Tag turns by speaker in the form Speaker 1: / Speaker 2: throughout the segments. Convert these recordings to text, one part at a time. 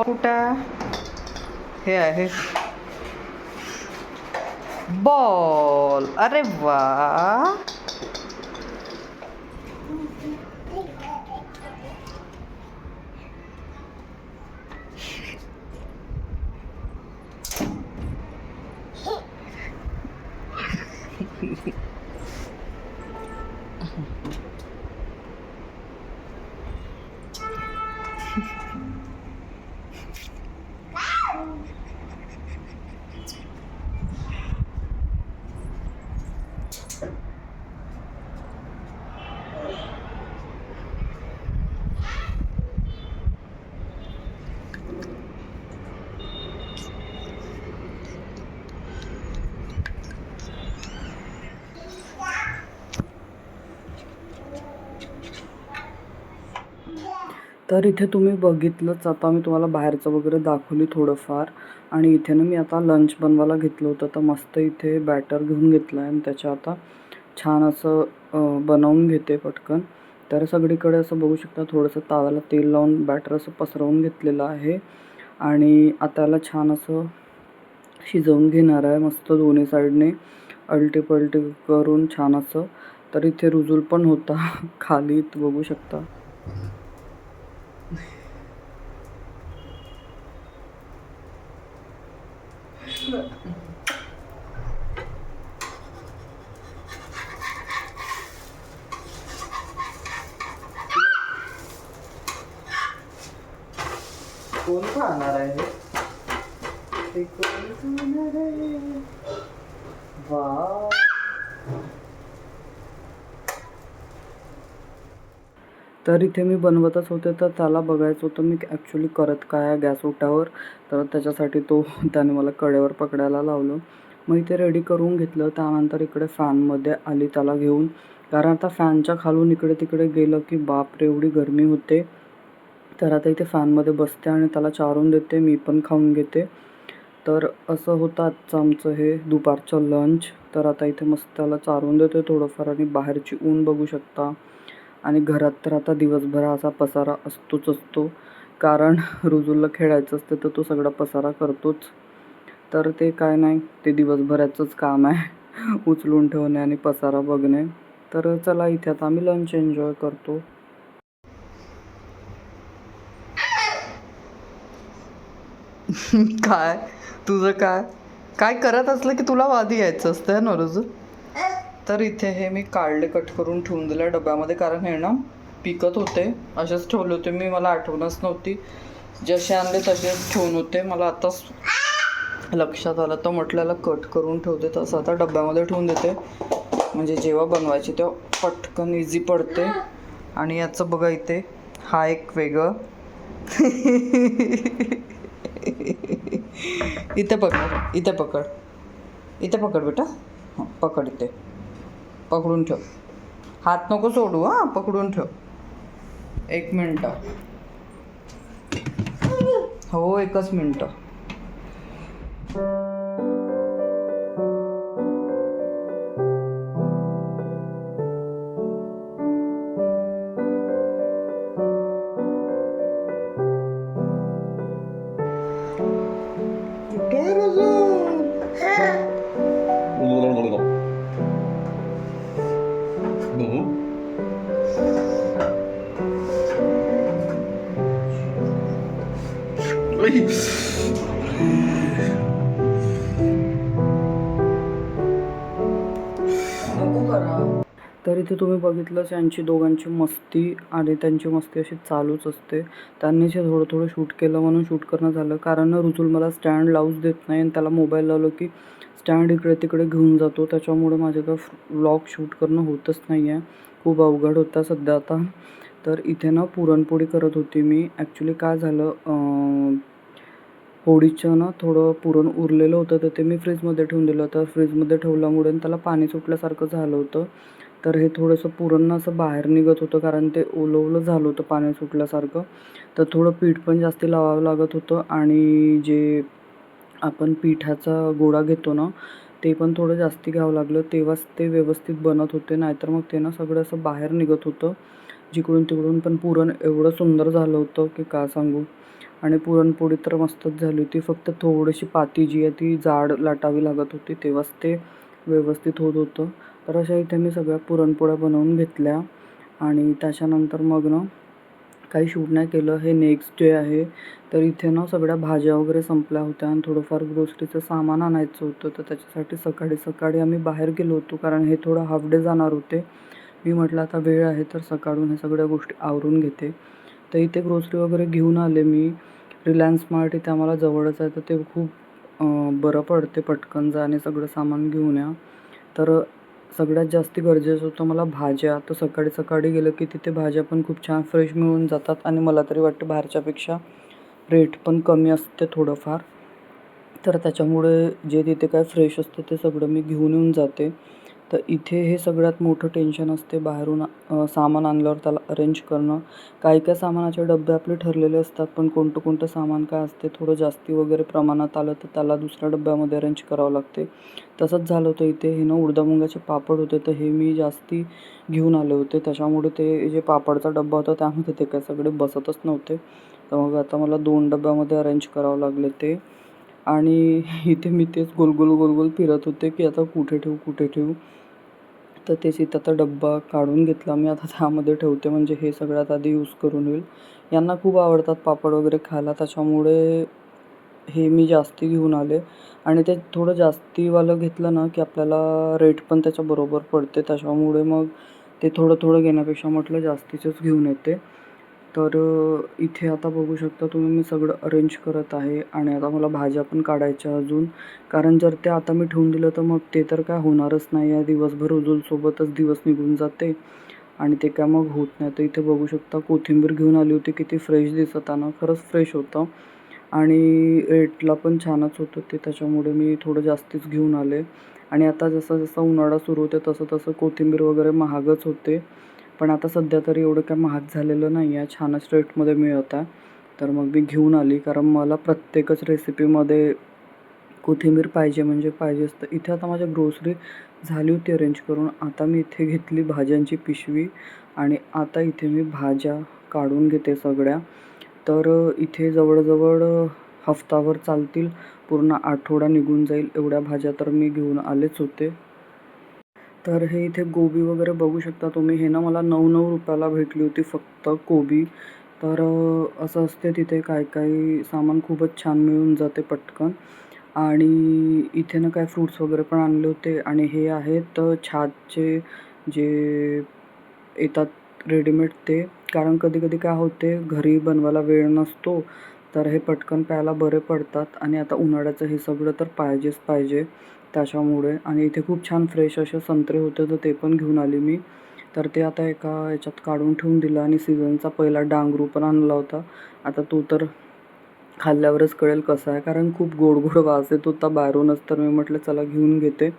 Speaker 1: कुठं हे आहे बॉल. अरे वा. तर इथे तुम्ही बघितलंच, आता मी तुम्हाला बाहेरचं वगैरे दाखवली थोडंफार. आणि इथे ना मी आता लंच बनवायला घेतलं होतं, तर मस्त इथे बॅटर घेऊन घेतलं आहे आणि त्याच्या आता छान असं बनवून घेते पटकन. तर सगळीकडे असं बघू शकता थोडंसं ताव्याला तेल लावून बॅटर असं पसरवून घेतलेलं आहे. आणि आता याला छान असं शिजवून घेणार आहे मस्त दोन्ही साईडने अलटी पलटी करून छान असं. तर इथे रुजूल पण होता खाली बघू शकता. कोण खाणार आहे ते? कोण खाणार आहे? वा. तर इथे मी बनवतच होते, तर त्याला बघायचं होतं मी ॲक्च्युली करत काय आहे गॅस ओटावर. तर त्याच्यासाठी त्याने मला कडेवर पकडायला लावलं. मग इथे रेडी करून घेतलं. त्यानंतर इकडे फॅनमध्ये आली त्याला घेऊन, कारण आता फॅनच्या खालून इकडे तिकडे गेलं की बापरे एवढी गरमी होते. तर आता इथे फॅनमध्ये बसते आणि त्याला चारून देते, मी पण खाऊन घेते. तर असं होतं आजचं आमचं हे दुपारचं लंच. तर आता इथे मस्त त्याला चारून देते थोडंफार. आणि बाहेरची ऊन बघू शकता. आणि घरात तर आता दिवसभर असा पसारा असतो, कारण रुजूला खेळायचं असते तर तो सगळा पसारा करतोच. तर ते काय नाही, ते दिवसभराचंच काम आहे उचलून ठेवणे आणि पसारा बघणे. तर चला इथे आता आम्ही लंच एन्जॉय करतो. काय तुझं काय काय करत असलं की तुला वादी यायचं असतं ना रुजू. तर इथे हे मी काढले, कट करून ठेवून दिलं डब्यामध्ये, कारण हे ना पिकत होते. असेच ठेवले होते मी, मला आठवणच नव्हती. जसे आणले तसेच ठेवून होते, मला आताच लक्षात आलं. तर म्हटल्याला कट करून ठेवते, तसं आता डब्यामध्ये ठेवून देते, म्हणजे जेव्हा बनवायची तेव्हा पटकन इझी पडते. आणि याचं बघा इथे हा एक वेगळं इथे पकड, इथे पकड, इथे पकड बेटा. हां पकड, इथे पकडून ठेव. हात नको सोडू, हां पकडून ठेव. 1 मिनटं. हो 1च मिनटं. तर इथे तुम्ही बघितलंच यांची दोघांची मस्ती, आणि त्यांची मस्ती अशी चालूच असते. त्यांनी जे थोडं थोडं शूट केलं म्हणून शूट करणं झालं, कारण रुजूल मला स्टँड लावूच देत नाही आणि त्याला मोबाईल लावलं की स्टँड इकडे तिकडे घेऊन जातो. त्याच्यामुळे माझे काय व्लॉग शूट करणं होतच नाही आहे. खूप अवघड होता सध्या आता. तर इथे ना पुरणपोळी करत होती मी. ॲक्च्युली काय झालं, होळीचं ना थोडं पुरण उरलेलं होतं, तर ते मी फ्रीजमध्ये ठेवून दिलं. तर फ्रीजमध्ये ठेवल्यामुळे त्याला पाणी सुटल्यासारखं झालं होतं. तर हे थोडंसं पुरण ना असं बाहेर निघत होतं, कारण ते ओलं झालं होतं पाणी सुटल्यासारखं. तर थोडं पीठ पण जास्ती लावावं लागत होतं. आणि जे आपण पिठाचा गोळा घेतो ना, ते पण थोडं जास्ती घ्यावं लागलं, तेव्हाच ते व्यवस्थित बनत होते. नाहीतर मग ते ना सगळं असं बाहेर निघत होतं. जिकडून तिकडून. पण पुरण एवढं सुंदर झालं होतं की काय सांगू. आणि पुरणपोळी तर मस्तच झाली होती. फक्त थोडीशी पाती जी आहे ती जाड लाटावी लागत होती, तेव्हाच ते व्यवस्थित होत होतं. तर अशा इथे मी सगळ्या पुरणपोळ्या बनवून घेतल्या. आणि त्याच्यानंतर मग ना काही शूट नाही केलं. हे नेक्स्ट डे आहे. तर इथे ना सगळ्या भाज्या वगैरे संपल्या होत्या आणि थोडंफार ग्रोसरीचं सामान आणायचं होतं. तर त्याच्यासाठी सकाळी सकाळी आम्ही बाहेर गेलो होतो, कारण हे थोडं हाफ डे जाणार होते. मी म्हटलं आता वेळ आहे तर सकाळून ह्या सगळ्या गोष्टी आवरून घेते. तर इथे ग्रोसरी वगैरे घेऊन आले मी. रिलायन्स स्मार्ट इथे आम्हाला जवळच आहे, तर ते खूप बरं पडते, पटकन जा आणि सगळं सामान घेऊन या. तर सगळ्यात जास्त गरजेचं होतं मला भाज्या. तर सकाळी सकाळी गेलं की तिथे भाज्या पण खूप छान फ्रेश मिळून जातात आणि मला तरी वाटतं बाहेरच्यापेक्षा रेट पण कमी असते थोडंफार. तर त्याच्यामुळे जे तिथे काय फ्रेश असतं ते सगळं मी घेऊन येऊन जाते. तर इथे हे सगळ्यात मोठं टेन्शन असते बाहेरून सामान आणल्यावर त्याला अरेंज करणं. काही काही सामानाचे डबे आपले ठरलेले असतात, पण कोणतं कोणतं सामान काय असते थोडं जास्ती वगैरे प्रमाणात आलं तर त्याला दुसऱ्या डब्यामध्ये अरेंज करावं लागते. तसंच झालं होतं इथे. हे ना उडदा मुंगाचे पापड होते, तर हे मी जास्ती घेऊन आले होते. त्याच्यामुळे ते जे पापडचा डब्बा होता त्यामध्ये ते काय सगळे बसतच नव्हते. तर मग आता मला 2 डब्यामध्ये अरेंज करावं लागले ते. आणि इथे मी तेच गोल फिरत होते की आता कुठे ठेवू, कुठे ठेवू. तर तेच इथं आता डब्बा काढून घेतला मी. आता त्यामध्ये ठेवते, म्हणजे हे सगळ्यात आधी यूज करून होईल. यांना खूप आवडतात पापड वगैरे खायला, त्याच्यामुळे हे मी जास्ती घेऊन आले. आणि ते थोडं जास्तीवालं घेतलं ना की आपल्याला रेट पण त्याच्याबरोबर पडते. त्याच्यामुळे मग ते थोडं थोडं घेण्यापेक्षा म्हटलं जास्तीचंच घेऊन येते. तर इथे आता बघू शकता तुम्ही मी सगळं अरेंज करत आहे. आणि आता मला भाज्या पण काढायच्या अजून, कारण जर ते आता मी ठेवून दिलं तर मग ते तर काय होणारच नाही आहे. दिवसभर उजूलसोबतच दिवस निघून जाते आणि ते काय मग होत नाही. तर इथे बघू शकता कोथिंबीर घेऊन आली होती, किती फ्रेश दिसत आहे ना, खरंच फ्रेश होतं आणि रेटला पण छानच होतं ते. त्याच्यामुळे मी थोडं जास्तीच घेऊन आले. आणि आता जसं जसं उन्हाळा सुरू होते तसं तसं कोथिंबीर वगैरे महागच होते. पण आता सध्या तरी एवढं काय महाग झालेलं नाही आहे, छानच रेटमध्ये मिळत आहे. तर मग मी घेऊन आली, कारण मला प्रत्येकच रेसिपीमध्ये कोथिंबीर पाहिजे म्हणजे पाहिजेच. तर इथे आता माझ्या ग्रोसरी झाली होती अरेंज करून. आता मी इथे घेतली भाज्यांची पिशवी आणि आता इथे मी भाज्या काढून घेते सगळ्या. तर इथे जवळजवळ हफ्ताभर चालतील, पूर्ण आठवडा निघून जाईल एवढ्या भाज्या तर मी घेऊन आलेच होते. तर हे इथे गोबी वगैरे बघू शकता तुम्ही. हे ना मला 9-9 रुपयाला भेटली होती फक्त कोबी. तर असं असते तिथे, काही काही सामान खूपच छान मिळून जाते पटकन. आणि इथे ना काय फ्रूट्स वगैरे पण आणले होते. आणि हे आहेत छाजचे जे येतात रेडीमेड ते. कारण कधी कधी काय होते घरी बनवायला वेळ नसतो, तर हे पटकन प्यायला बरे पडतात. आणि आता उन्हाळ्याचं हे सगळं तर पाहिजेच पाहिजे त्याच्यामुळे. आणि इथे खूप छान फ्रेश असे संत्रे होते, तर ते पण घेऊन आली मी. तर ते आता एका याच्यात काढून ठेवून दिलं. आणि सीझनचा पहिला डांगरू पण आणला होता. आता तो तर खाल्ल्यावरच कळेल कसा आहे, कारण खूप गोड गोड वास येत होता बाहेरूनच. तर मी म्हटलं चला घेऊन घेते.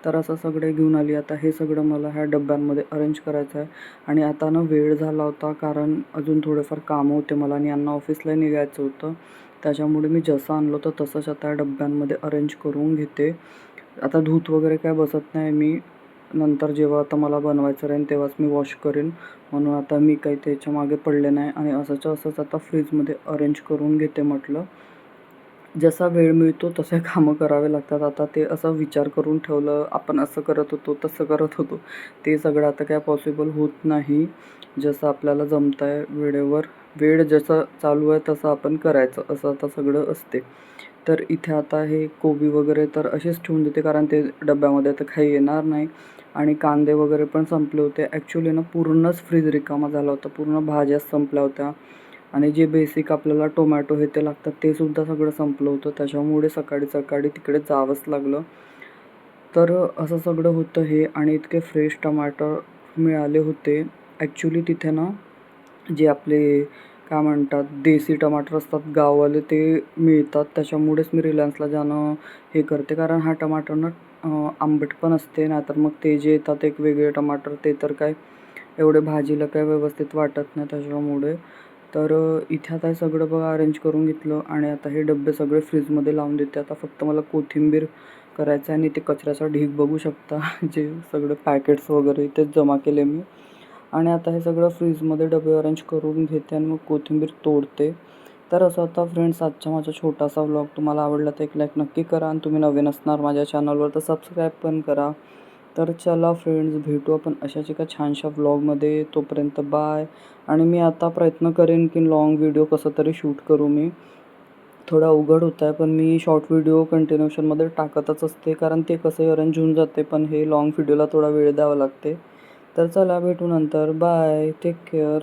Speaker 1: तर असं सगळे घेऊन आली. आता हे सगळं मला ह्या डब्यांमध्ये अरेंज करायचं आहे. आणि आता ना वेळ झाला होता, कारण अजून थोडेफार कामं होते मला आणि यांना ऑफिसला निघायचं होतं. त्याच्यामुळे मी जसं आणलं होतं तसंच आता डब्यांमध्ये अरेंज करून घेते. आता धूत वगैरे काय बसत नाही मी. नंतर जेव्हा आता मला बनवायचं राहील तेव्हाच मी वॉश करेन. म्हणून आता मी काही त्याच्या मागे पडले नाही आणि असंच असंच आता फ्रीजमध्ये अरेंज करून घेते म्हटलं. जसा वेळ मिळतो तसे कामं करावे लागतात. आता ते असं विचार करून ठेवलं, आपण असं करत होतो, तसं करत होतो, ते सगळं आता काय पॉसिबल होत नाही. जसं आपल्याला जमत आहे वेळेवर, वेळ जसं चालू आहे तसं आपण करायचं, असं आता सगळं असते. तर इथे आता हे कोबी वगैरे तर असेच ठेवून देते, कारण ते डब्यामध्ये तर काही येणार नाही. आणि कांदे वगैरे पण संपले होते. ॲक्च्युली ना पूर्णच फ्रीज रिकामा झाला होता, पूर्ण भाज्याच संपल्या होत्या. आणि जे बेसिक आपल्याला टोमॅटो हे ते लागतात ते सुद्धा सगळं संपलं होतं. त्याच्यामुळे सकाळी सकाळी तिकडे जावंच लागलं. तर असं सगळं होतं हे. आणि इतके फ्रेश टमाटर मिळाले होते. ॲक्च्युली तिथे ना जे आपले काय म्हणतात देसी टमाटर असतात गाववाले ते मिळतात. त्याच्यामुळेच मी रिलायन्सला जाणं हे करते, कारण हा टमाटर ना आंबट पण असते. नाहीतर मग ते जे येतात एक वेगळे टमाटर ते तर काय एवढे भाजीला काय व्यवस्थित वाटत नाही त्याच्यामुळे. तर इथे आता हे सगळं बघा अरेंज करून घेतलं. आणि आता हे डबे सगळे फ्रीजमध्ये लावून देते. आता फक्त मला कोथिंबीर करायचं आहे. आणि ते कचऱ्याचा ढीग बघू शकता जे सगळं पॅकेट्स वगैरे इथेच जमा केले मी. आणि आता हे सगळं फ्रीजमध्ये डबे अरेंज करून घेते आणि मग कोथिंबीर तोडते. तर असं होता फ्रेंड्स आजचा माझा छोटासा व्लॉग. तुम्हाला आवडला तर एक लाईक नक्की करा आणि तुम्ही नवीन असणार माझ्या चॅनलवर तर सबस्क्राईब पण करा. तर चला फ्रेंड्स, भेटू आपण अशाच एका छानशा व्लॉगमध्ये. तोपर्यंत बाय. आणि मी आता प्रयत्न करेन की लाँग व्हिडिओ कसं तरी शूट करू मी. थोडा अवघड होत आहे, पण मी शॉर्ट व्हिडिओ कंटिन्यूशनमध्ये टाकतच असते, कारण ते कसंही अरेंज होऊन जाते, पण हे लाँग व्हिडिओला थोडा वेळ द्यावा लागते. तर चला भेटू नंतर. बाय. Take care.